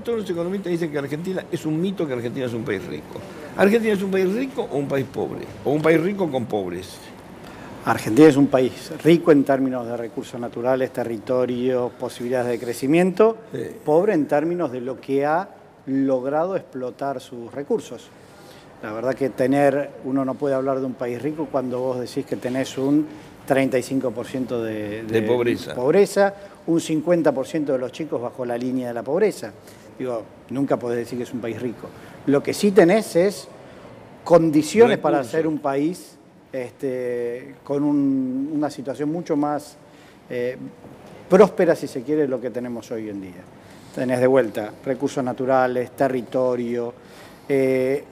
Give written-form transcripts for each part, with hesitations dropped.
Todos los economistas dicen que Argentina es un mito, que Argentina es un país rico. ¿Argentina es un país rico o un país pobre? ¿O un país rico con pobres? Argentina es un país rico en términos de recursos naturales, territorio, posibilidades de crecimiento, Sí. pobre en términos de lo que ha logrado explotar sus recursos. La verdad que uno no puede hablar de un país rico cuando vos decís que tenés un 35% de pobreza, un 50% de los chicos bajo la línea de la pobreza. Digo, nunca podés decir que es un país rico. Lo que sí tenés es condiciones para ser un país con una situación mucho más próspera, si se quiere, de lo que tenemos hoy en día. Tenés de vuelta recursos naturales, territorio,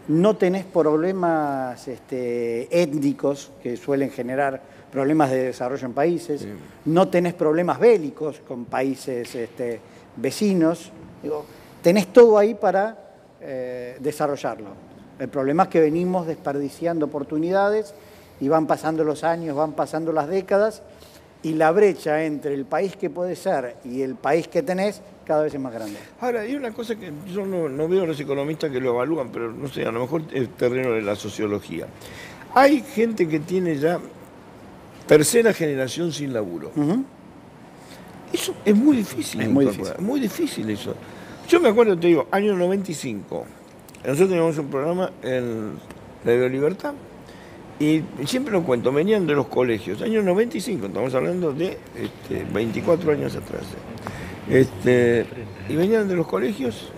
no tenés problemas étnicos que suelen generar problemas de desarrollo en países, sí. No tenés problemas bélicos con países vecinos, digo, tenés todo ahí para desarrollarlo. El problema es que venimos desperdiciando oportunidades y van pasando los años, van pasando las décadas y la brecha entre el país que puede ser y el país que tenés cada vez es más grande. Ahora, hay una cosa que yo no veo a los economistas que lo evalúan, pero no sé, a lo mejor es terreno de la sociología. Hay gente que tiene ya tercera generación sin laburo. Eso es muy difícil. Es muy difícil. Muy difícil eso. Yo me acuerdo, te digo, año 95. Nosotros teníamos un programa en Radio Libertad y siempre lo cuento, venían de los colegios, año 95, estamos hablando de 24 años atrás. Y venían de los colegios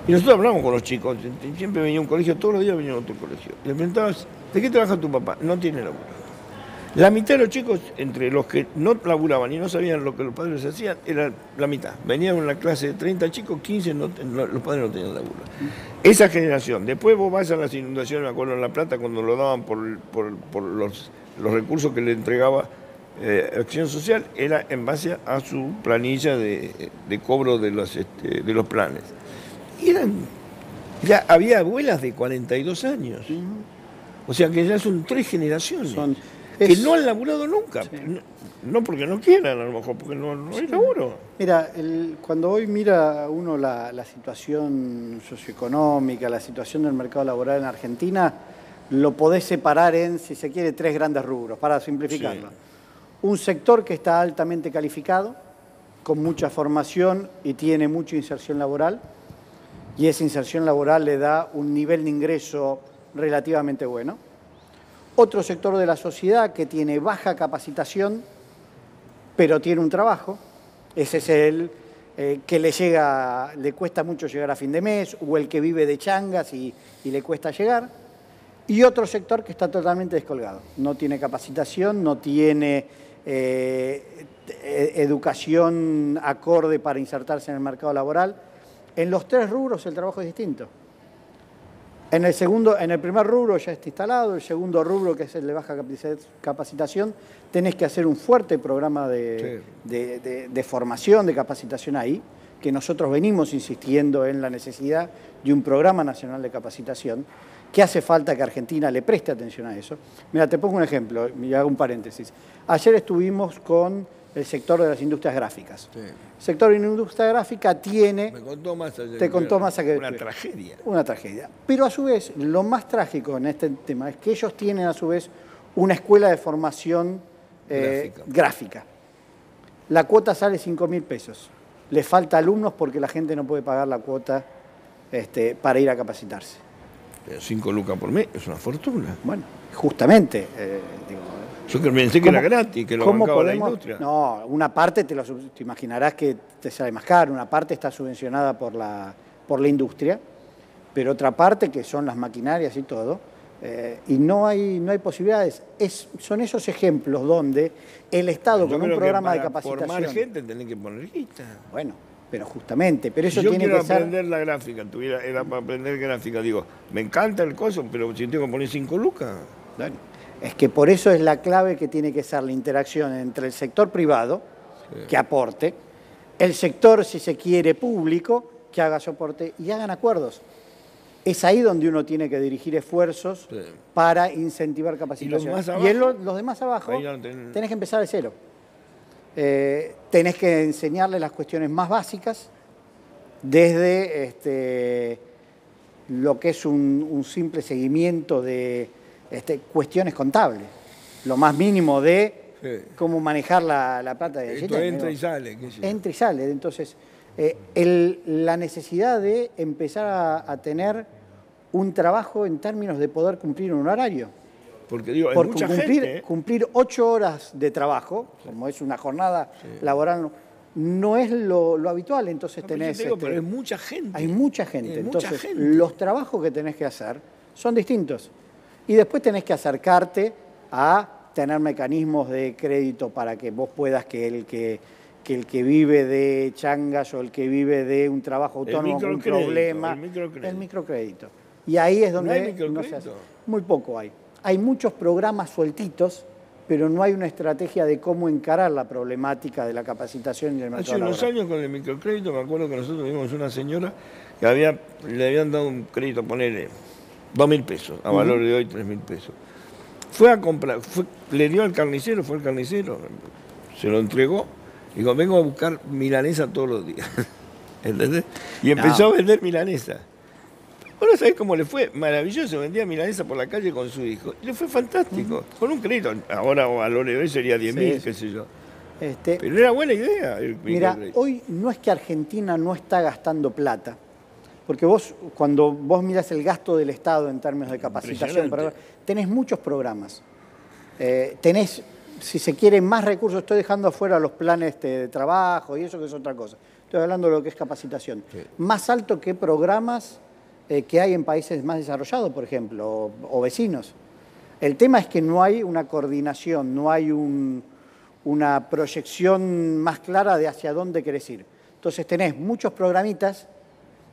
y nosotros hablamos con los chicos, siempre venía un colegio, todos los días venía otro colegio. Y le preguntabas, ¿de qué trabaja tu papá? No tiene laburo. La mitad de los chicos, entre los que no laburaban y no sabían lo que los padres hacían, era la mitad. Venían en una clase de 30 chicos, 15 los padres no tenían laburo. Esa generación. Después vos vas a las inundaciones, me acuerdo en La Plata, cuando lo daban por los recursos que le entregaba Acción Social, era en base a su planilla de cobro de los planes. Y ya había abuelas de 42 años. O sea que ya son 3 generaciones. Que no han laburado nunca, sí. No porque no quieran, a lo mejor, porque no hay laburo. Mira, cuando hoy mira uno la situación socioeconómica, la situación del mercado laboral en Argentina, lo podés separar en, si se quiere, 3 grandes rubros, para simplificarlo. Sí. Un sector que está altamente calificado, con mucha formación y tiene mucha inserción laboral, y esa inserción laboral le da un nivel de ingreso relativamente bueno. Otro sector de la sociedad que tiene baja capacitación, pero tiene un trabajo. Ese es el que le cuesta mucho llegar a fin de mes, o el que vive de changas y le cuesta llegar. Y otro sector que está totalmente descolgado. No tiene capacitación, no tiene educación acorde para insertarse en el mercado laboral. En los 3 rubros el trabajo es distinto. En el primer rubro ya está instalado, el segundo rubro, que es el de baja capacitación, tenés que hacer un fuerte programa de formación, de capacitación ahí, que nosotros venimos insistiendo en la necesidad de un programa nacional de capacitación, que hace falta que Argentina le preste atención a eso. Mira, te pongo un ejemplo y hago un paréntesis. Ayer estuvimos con el sector de las industrias gráficas. Sí. El sector de la industria gráfica tiene... Me contó Massa. Te contó Massa que... Una tragedia. Una tragedia. Pero a su vez, lo más trágico en este tema es que ellos tienen a su vez una escuela de formación gráfica. La cuota sale 5.000 pesos. Le falta alumnos porque la gente no puede pagar la cuota para ir a capacitarse. Pero 5 lucas por mes es una fortuna. Bueno, justamente... Yo pensé que era gratis, que lo bancaba la industria. No, una parte te imaginarás que te sale más caro, una parte está subvencionada por la industria, pero otra parte, que son las maquinarias y todo, y no hay posibilidades. Son esos ejemplos donde el Estado, con un programa de capacitación... Para formar gente tenés que poner guita. Bueno, pero justamente, pero eso si tiene que ser... yo quiero aprender la gráfica, era para aprender gráfica, digo, me encanta el coso, pero si tengo que poner 5 lucas... Bueno, es que por eso es la clave que tiene que ser la interacción entre el sector privado, sí, que aporte, el sector, si se quiere, público, que haga soporte y hagan acuerdos. Es ahí donde uno tiene que dirigir esfuerzos, sí, para incentivar capacitación. Y en los demás abajo tenés que empezar de cero. Tenés que enseñarle las cuestiones más básicas desde lo que es un simple seguimiento de cuestiones contables, lo más mínimo de cómo manejar la plata de Esto entra y sale. Entra y sale. Entonces, la necesidad de empezar a tener un trabajo en términos de poder cumplir un horario. Porque digo, Porque mucha gente, cumplir 8 horas de trabajo, como es una jornada laboral, no es lo habitual. Entonces tenés... pero es mucha gente. Hay mucha gente. Entonces, los trabajos que tenés que hacer son distintos. Y después tenés que acercarte a tener mecanismos de crédito para que vos puedas que el que vive de changas o el que vive de un trabajo autónomo con un problema, el microcrédito. Y ahí es donde no se hace. Muy poco hay. Hay muchos programas sueltitos, pero no hay una estrategia de cómo encarar la problemática de la capacitación y del mercado laboral. Hace unos años con el microcrédito, me acuerdo que nosotros vimos una señora que le habían dado un crédito, ponerle 2.000 pesos, a valor de hoy 3.000 pesos. Fue a comprar, le dio al carnicero, fue al carnicero, se lo entregó, dijo, vengo a buscar milanesa todos los días. ¿Entendés? Y empezó a vender milanesa. Bueno, ¿sabés cómo le fue? Maravilloso, vendía milanesa por la calle con su hijo. Le fue fantástico, con un crédito. Ahora valor de hoy sería 10.000, qué sé yo. Pero era buena idea. Mira, hoy no es que Argentina no está gastando plata, porque cuando vos mirás el gasto del Estado en términos de capacitación, tenés muchos programas. Tenés, si se quiere, más recursos. Estoy dejando afuera los planes de trabajo y eso, que es otra cosa. Estoy hablando de lo que es capacitación. Sí. Más alto que programas que hay en países más desarrollados, por ejemplo, o vecinos. El tema es que no hay una coordinación, no hay una proyección más clara de hacia dónde querés ir. Entonces tenés muchos programitas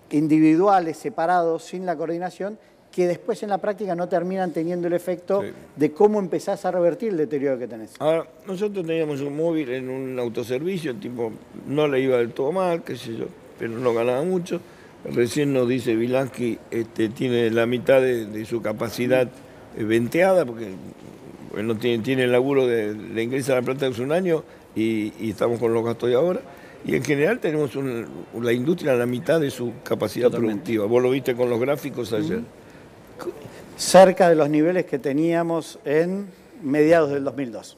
individuales, separados, sin la coordinación, que después en la práctica no terminan teniendo el efecto de cómo empezás a revertir el deterioro que tenés. Ahora, nosotros teníamos un móvil en un autoservicio, el tipo no le iba del todo mal, qué sé yo, pero no ganaba mucho. Recién nos dice Vilansky, tiene la mitad de su capacidad venteada, porque no tiene el laburo le ingresa la plata hace un año y estamos con los gastos de ahora. Y en general tenemos la industria a la mitad de su capacidad productiva. Vos lo viste con los gráficos ayer. Cerca de los niveles que teníamos en mediados del 2002.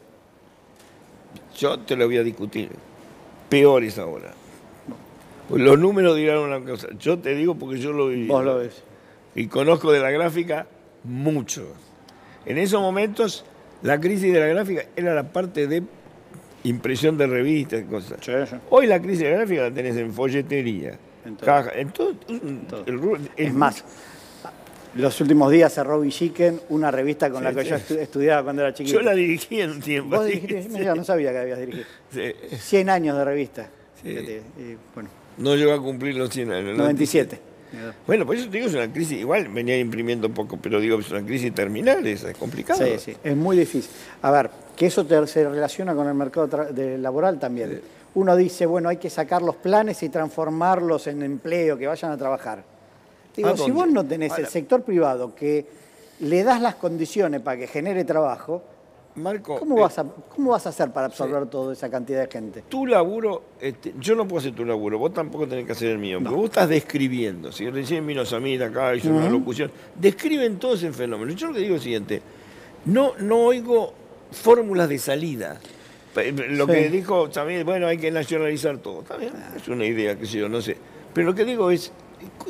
Yo te lo voy a discutir. Peores ahora. Los números dirán una cosa. Yo te digo porque yo lo viví. Vos lo ves. Y conozco de la gráfica mucho. En esos momentos, la crisis de la gráfica era la parte de impresión de revistas y cosas. Sí. Hoy la crisis de la gráfica la tenés en folletería, caja, en todo. Es más, los últimos días cerró Villiquen, una revista con la que yo estudiaba cuando era chiquito. Yo la dirigí en un tiempo. ¿Vos dirigiste? Mira, no sabía que habías dirigido. 100 años de revista. Sí. Bueno. No llegó a cumplir los 100 años. 97. Bueno, por eso te digo, es una crisis, igual venía imprimiendo poco, pero digo, es una crisis terminal, es complicado. Sí, es muy difícil. A ver, que eso se relaciona con el mercado laboral también. Uno dice, bueno, hay que sacar los planes y transformarlos en empleo, que vayan a trabajar. Digo, si vos no tenés el sector privado que le das las condiciones para que genere trabajo, Marco, ¿cómo vas a hacer para absorber toda esa cantidad de gente? Tu laburo, yo no puedo hacer tu laburo, vos tampoco tenés que hacer el mío, porque vos estás describiendo. Si recién vino Samir acá, hizo una locución, describen todo ese fenómeno. Yo lo que digo es lo siguiente, no oigo fórmulas de salida. Lo que dijo Samir, bueno, hay que nacionalizar todo. Está bien, es una idea, que sé yo, no sé. Pero lo que digo es,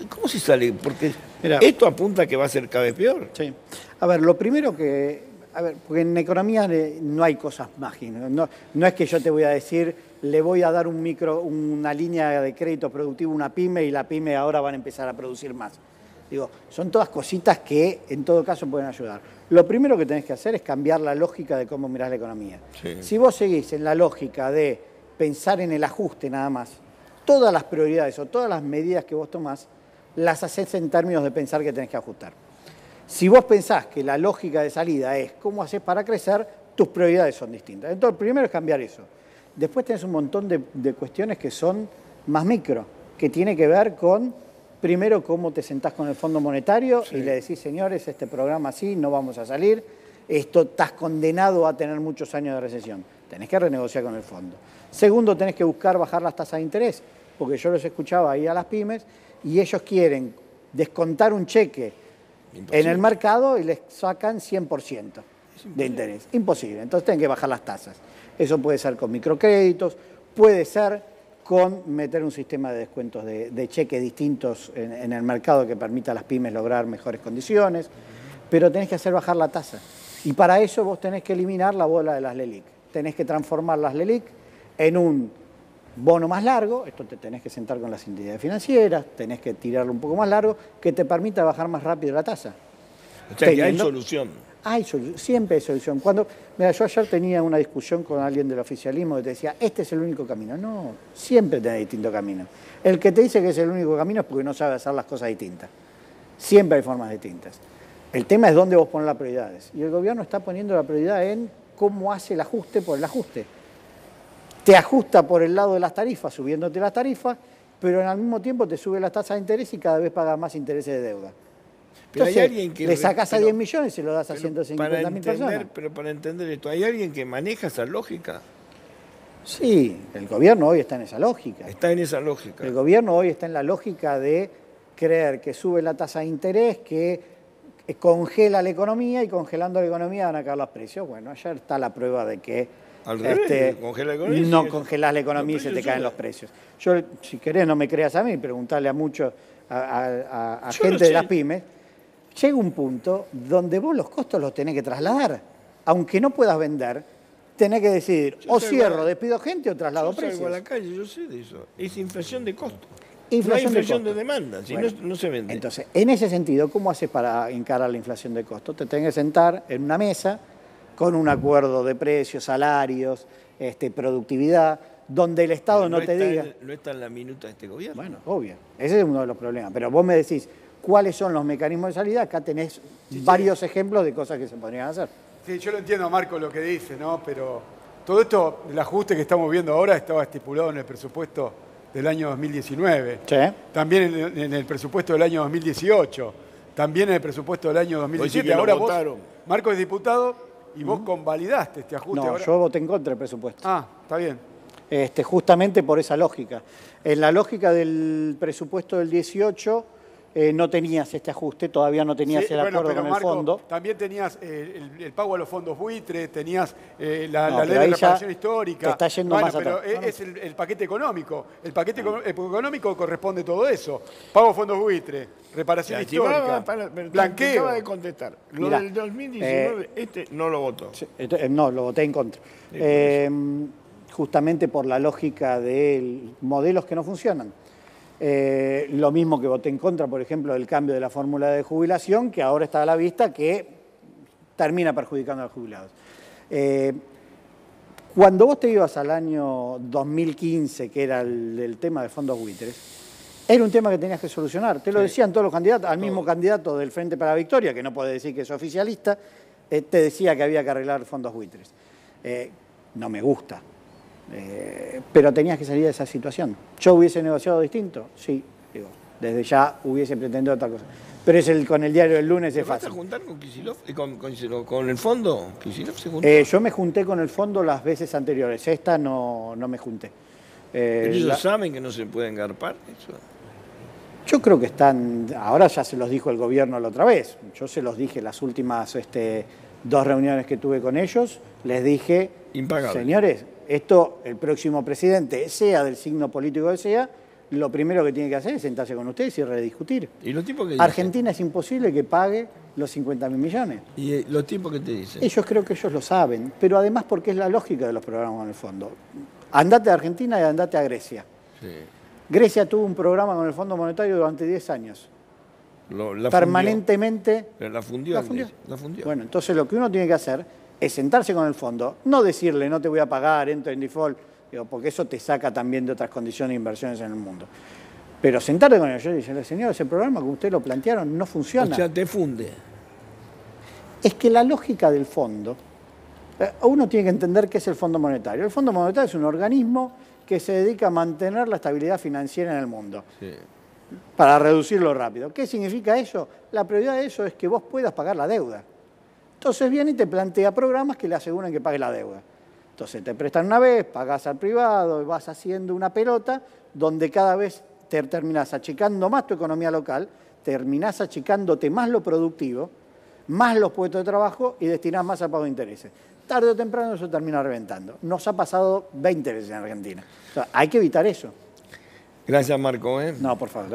¿cómo se sale? Porque esto apunta a que va a ser cada vez peor. Sí. A ver, lo primero que... A ver, porque en economía no hay cosas mágicas. No es que yo te voy a decir, le voy a dar una línea de crédito productivo a una pyme y la pyme ahora van a empezar a producir más. Digo, son todas cositas que en todo caso pueden ayudar. Lo primero que tenés que hacer es cambiar la lógica de cómo mirás la economía. Sí. Si vos seguís en la lógica de pensar en el ajuste nada más, todas las prioridades o todas las medidas que vos tomás, las haces en términos de pensar que tenés que ajustar. Si vos pensás que la lógica de salida es cómo haces para crecer, tus prioridades son distintas. Entonces, primero es cambiar eso. Después tenés un montón de cuestiones que son más micro, que tiene que ver con, primero, cómo te sentás con el Fondo Monetario y le decís, señores, este programa así, no vamos a salir, esto estás condenado a tener muchos años de recesión. Tenés que renegociar con el fondo. Segundo, tenés que buscar bajar las tasas de interés, porque yo los escuchaba ahí a las pymes, y ellos quieren descontar un cheque en el mercado y les sacan 100% de interés. Imposible. Entonces tienen que bajar las tasas. Eso puede ser con microcréditos, puede ser con meter un sistema de descuentos de cheques distintos en el mercado que permita a las pymes lograr mejores condiciones, pero tenés que hacer bajar la tasa. Y para eso vos tenés que eliminar la bola de las LELIQ. Tenés que transformar las LELIQ en un bono más largo, esto te tenés que sentar con las entidades financieras, tenés que tirarlo un poco más largo, que te permita bajar más rápido la tasa. O sea, que hay solución. Hay solución, siempre hay solución. Mira, yo ayer tenía una discusión con alguien del oficialismo que te decía, este es el único camino. No, siempre tenés distintos caminos. El que te dice que es el único camino es porque no sabe hacer las cosas distintas. Siempre hay formas distintas. El tema es dónde vos pones las prioridades. Y el gobierno está poniendo la prioridad en cómo hace el ajuste por el ajuste. Te ajusta por el lado de las tarifas, subiéndote las tarifas, pero al mismo tiempo te sube las tasas de interés y cada vez pagas más intereses de deuda. Pero entonces, hay alguien que le sacás a 10 millones y se lo das a 150.000 personas. Pero para entender esto, ¿hay alguien que maneja esa lógica? Sí, el gobierno hoy está en esa lógica. Está en esa lógica. El gobierno hoy está en la lógica de creer que sube la tasa de interés, que congela la economía y congelando la economía van a caer los precios. Bueno, ayer está la prueba de que al revés, congela la economía, no congelás la economía y se te caen los precios. Yo, si querés, no me creas a mí, preguntarle a muchos, a gente de las pymes. Llega un punto donde vos los costos los tenés que trasladar. Aunque no puedas vender, tenés que decidir o cierro, despido gente o traslado precios. Yo salgo a la calle, yo sé de eso. Es inflación de costos. Inflación, no hay inflación de demanda, si bueno, no se vende. Entonces, en ese sentido, ¿cómo haces para encarar la inflación de costos? Te tenés que sentar en una mesa con un acuerdo de precios, salarios, productividad, donde el Estado no te diga... ¿No está en la minuta de este gobierno? Bueno, obvio. Ese es uno de los problemas. Pero vos me decís, ¿cuáles son los mecanismos de salida? Acá tenés varios ejemplos de cosas que se podrían hacer. Sí, yo lo entiendo, Marco, lo que dice, ¿no? Pero todo esto, el ajuste que estamos viendo ahora, estaba estipulado en el presupuesto del año 2019. Sí. También en el presupuesto del año 2018. También en el presupuesto del año 2017. Sí, ahora vos, Marco es diputado y vos convalidaste este ajuste. No, ahora. yo voté en contra del presupuesto. Ah, está bien. Justamente por esa lógica. En la lógica del presupuesto del 18 no tenías este ajuste, todavía no tenías el acuerdo con el fondo. También tenías el pago a los fondos buitre, tenías la ley de reparación histórica. Te está yendo más pero atrás. Es el paquete económico. El paquete económico corresponde todo eso. Pago a fondos buitre, reparación histórica, blanqueo. Te acaba de contestar. Lo del 2019, no lo votó. No, lo voté en contra. Justamente por la lógica de modelos que no funcionan. Lo mismo que voté en contra, por ejemplo, del cambio de la fórmula de jubilación, que ahora está a la vista que termina perjudicando a los jubilados. Cuando vos te ibas al año 2015, que era el tema de fondos buitres, era un tema que tenías que solucionar. Te lo decían todos los candidatos, al mismo candidato del Frente para la Victoria, que no puede decir que es oficialista, te decía que había que arreglar fondos buitres. No me gusta. Pero tenías que salir de esa situación. ¿Yo hubiese negociado distinto? Sí, digo, desde ya hubiese pretendido otra cosa. Pero con el diario del lunes es fácil. ¿Te vas a juntar con Kicillof? ¿Con el fondo? ¿Kicillof se juntó? Yo me junté con el fondo las veces anteriores. Esta no me junté. ¿Ellos saben que no se pueden garpar? Eso. Yo creo que están... Ahora ya se los dijo el gobierno la otra vez. Yo se los dije las últimas 2 reuniones que tuve con ellos. Les dije, impagable. Señores, esto, el próximo presidente, sea del signo político que sea, lo primero que tiene que hacer es sentarse con ustedes y rediscutir. ¿Y los tipos que Argentina dicen? Es imposible que pague los 50.000 millones. ¿Y los tipos que te dicen? Ellos creo que ellos lo saben, pero además porque es la lógica de los programas en el fondo. Andate a Argentina y andate a Grecia. Sí. Grecia tuvo un programa con el Fondo Monetario durante 10 años. Permanentemente. Pero la fundió. La fundió. Bueno, entonces lo que uno tiene que hacer es sentarse con el fondo, no decirle no te voy a pagar, entro en default, porque eso te saca también de otras condiciones de inversiones en el mundo. Pero sentarte con ellos y decirle, señor, ese programa que ustedes lo plantearon no funciona. O sea, te funde. Es que la lógica del fondo, uno tiene que entender qué es el Fondo Monetario. El Fondo Monetario es un organismo que se dedica a mantener la estabilidad financiera en el mundo. Sí. Para reducirlo rápido. ¿Qué significa eso? La prioridad de eso es que vos puedas pagar la deuda. Entonces viene y te plantea programas que le aseguran que pague la deuda. Entonces te prestan una vez, pagás al privado, vas haciendo una pelota donde cada vez te terminás achicando más tu economía local, terminás achicándote más lo productivo, más los puestos de trabajo y destinás más a pago de intereses. Tarde o temprano eso termina reventando. Nos ha pasado 20 veces en Argentina. O sea, hay que evitar eso. Gracias, Marco. No, por favor.